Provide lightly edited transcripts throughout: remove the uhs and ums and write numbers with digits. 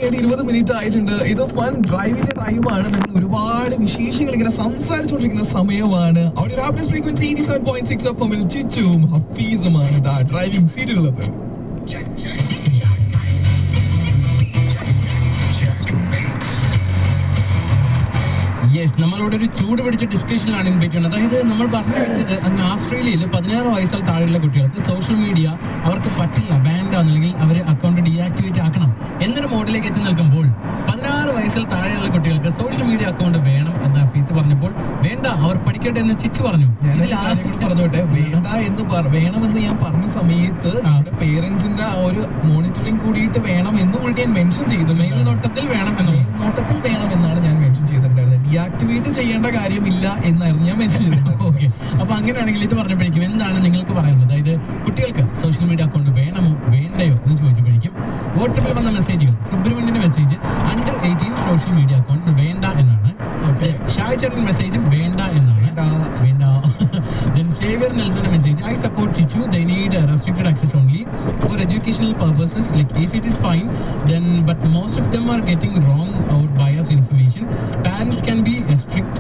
20 minute ആയിട്ടുണ്ട്. ഇത് fun ഡ്രൈവിന്റെ ടൈമാണ്. ഞങ്ങൾ ഒരുപാട് വിശേഷങ്ങൾ ഇങ്ങനെ സംസാരിച്ചുകൊണ്ടിരിക്കുന്ന സമയമാണ്. അവിടെ ഒരു ഫ്രീക്വൻസി 87.6 FM ൽ ചിച്ചും ഹഫീസുമാണ് ഡ്രൈവിംഗ് സീറ്റുള്ളത്. യെസ്, നമ്മളോട് ഒരു ചൂട് പിടിച്ച ഡിസ്കഷനിലാണ് ഇൻവൈറ്റ്. അതായത് നമ്മൾ പറഞ്ഞു വെച്ചത് അങ്ങ് ആസ്ട്രേലിയയിൽ 16 വയസ്സിൽ താഴെയുള്ള കുട്ടികൾക്ക് സോഷ്യൽ മീഡിയ അവർക്ക് പറ്റില്ല, ബാൻഡ് ആണെന്നുണ്ടെങ്കിൽ അവർ അക്കൗണ്ട് ഡീആക്ടിവേറ്റ് ആക്കണം എന്നൊരു മോഡിലേക്ക് എത്തി നിൽക്കുമ്പോൾ 16 വയസ്സിൽ താഴെയുള്ള കുട്ടികൾക്ക് സോഷ്യൽ മീഡിയ അക്കൗണ്ട് വേണം എന്ന് ഹഫീസ് പറഞ്ഞപ്പോൾ വേണ്ട, അവർ പഠിക്കട്ടെ എന്ന് ചിച്ചു പറഞ്ഞു. പറഞ്ഞോട്ടെ, വേണ്ട എന്ന് വേണമെന്ന് ഞാൻ പറഞ്ഞ സമയത്ത് നമ്മുടെ പേരൻസിന്റെ ആ ഒരു മോണിറ്ററിംഗ് കൂടിയിട്ട് വേണം എന്ന് കൂടി ഞാൻ മെൻഷൻ ചെയ്തു. മേൽനോട്ടത്തിൽ വേണം എന്നാണ് ഞാൻ മെൻഷൻ ചെയ്തിട്ടുണ്ടായിരുന്നത്. ഡീആക്ടിവേറ്റ് ചെയ്യേണ്ട കാര്യമില്ല എന്നായിരുന്നു ഞാൻ മെൻഷൻ ചെയ്തത്. ഓക്കെ, അപ്പൊ അങ്ങനെയാണെങ്കിൽ ഇത് പറഞ്ഞപ്പോഴേക്കും എന്താണ് നിങ്ങൾക്ക് പറയുന്നത്? അതായത് കുട്ടികൾക്ക് സോഷ്യൽ മീഡിയ അക്കൗണ്ട് വേണമോ വേണ്ടയോ എന്ന് ചോദിച്ചപ്പോഴേക്കും വാട്സാപ്പിൽ വന്ന മെസ്സേജുകൾ, സുബ്രഹ്മണ്യന്റെ message under 18 social media accounts വേണ്ട എന്നാണ്. ഷായ് ചേട്ടൻ മെസ്സേജും വേണ്ട എന്നാണ്. വേണ്ട. Then Xavier Nelson message, I support Chichu, they need restricted access only for educational purposes, like if it is fine then, but most of them are getting wrong or biased information. Parents can be strict,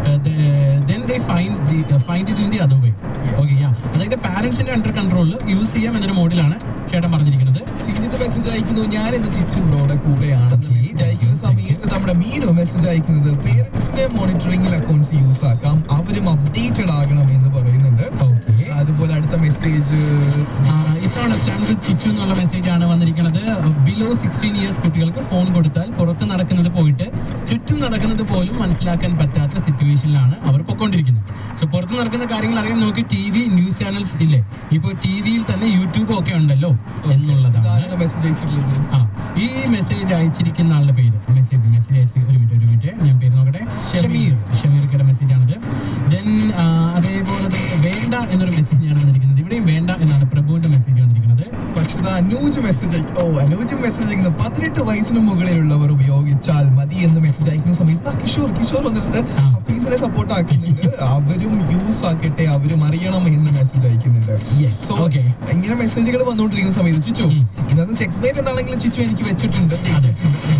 then they find it in the other way. Okay, yeah, അതായത് പാരന്റ്സിന്റെ under കൺട്രോളിൽ use ചെയ്യാം എന്നൊരു മോഡിലാണ് ചേട്ടൻ പറഞ്ഞിരിക്കുന്നത്. സിനിത് message അയക്കുന്നു, ഞാൻ ഇന്ന് ചിച്ചു ബ്രോയുടെ കൂടെയാണെന്ന് മെസ്സേജ് അയക്കുന്ന സമയത്ത് നമ്മുടെ മീനു മെസ്സേജ് അയക്കുന്നത് പേരൻസിന്റെ മോണിറ്ററിംഗിൽ അക്കൗണ്ട്സ് യൂസ് ആക്കാം, അവരും അപ്ഡേറ്റഡ് ആകണം എന്ന് പറയുന്നുണ്ട്. അതുപോലെ അടുത്ത മെസ്സേജ് ഇത്തവണ സ്റ്റാൻഡ് ചിച്ചു എന്നുള്ള മെസ്സേജ് ആണ് വന്നിരിക്കുന്നത്. ബിലോ 16 ഇയേഴ്സ് കുട്ടികൾക്ക് ഫോൺ കൊടുത്താൽ പുറത്ത് നടക്കുന്നത് പോയിട്ട് ചുറ്റും നടക്കുന്നത് പോലും മനസ്സിലാക്കാൻ പറ്റാത്ത സിറ്റുവേഷനിലാണ് അവർ പൊക്കോണ്ടിരിക്കുന്നത്. സോ പുറത്ത് നടക്കുന്ന കാര്യങ്ങൾ അറിയാൻ നമുക്ക് TV ന്യൂസ് ചാനൽസ് ഇല്ലേ, ഇപ്പൊ ടിവിയിൽ തന്നെ യൂട്യൂബ് ഒക്കെ ഉണ്ടല്ലോ എന്നുള്ളതാണ് മെസ്സേജ് അയച്ചിട്ടുള്ളത്. ഈ മെസ്സേജ് അയച്ചിരിക്കുന്ന ആളുടെ പേര് മെസ്സേജ് അയച്ചിട്ട് ഒരു മിനിറ്റ് ഞാൻ പേര് നോക്കട്ടെ. ഷമീർക്കയുടെ മെസ്സേജ് ആണിത്. ദെൻ അതേപോലെ വേണ്ട എന്നൊരു മെസ്സേജാണ് വന്നിരിക്കുന്നത്. ഇവിടെയും വേണ്ട എന്നാണ് പ്രഭുവിന്റെ മെസ്സേജ് വന്നിരിക്കുന്നത്. പക്ഷേ അനൂജ് മെസ്സേജ് അയക്കുന്നത് 18 വയസ്സിന് മുകളിലുള്ളവർ ഉപയോഗിച്ചാൽ മതി എന്ന് മെസ്സേജ് അയക്കുന്ന സമയത്ത് കിഷോർ വന്നിട്ടുണ്ട്, ഹഫീസിനെ സപ്പോർട്ട് ആക്കുന്നുണ്ട്, അവരും യൂസ് ആക്കട്ടെ, അവരും അറിയണം എന്ന് മെസ്സേജ് അയക്കുന്നുണ്ട്. സോ ഇങ്ങനെ മെസ്സേജുകൾ വന്നുകൊണ്ടിരിക്കുന്ന സമയത്ത് ചിച്ചു ഇന്നത്തെ ചെക്ക്മേറ്റ് എന്താണെങ്കിലും ചിച്ചു എനിക്ക് വെച്ചിട്ടുണ്ട്,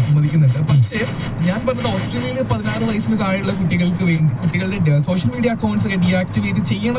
സമ്മതിക്കുന്നുണ്ട്. പക്ഷേ ഞാൻ പറഞ്ഞത് ഓസ്ട്രേലിയയിൽ 16 വയസ്സിന് താഴെയുള്ള കുട്ടികളുടെ സോഷ്യൽ മീഡിയ അക്കൗണ്ട്സ് ഡീആക്ടിവേറ്റ് ചെയ്യണം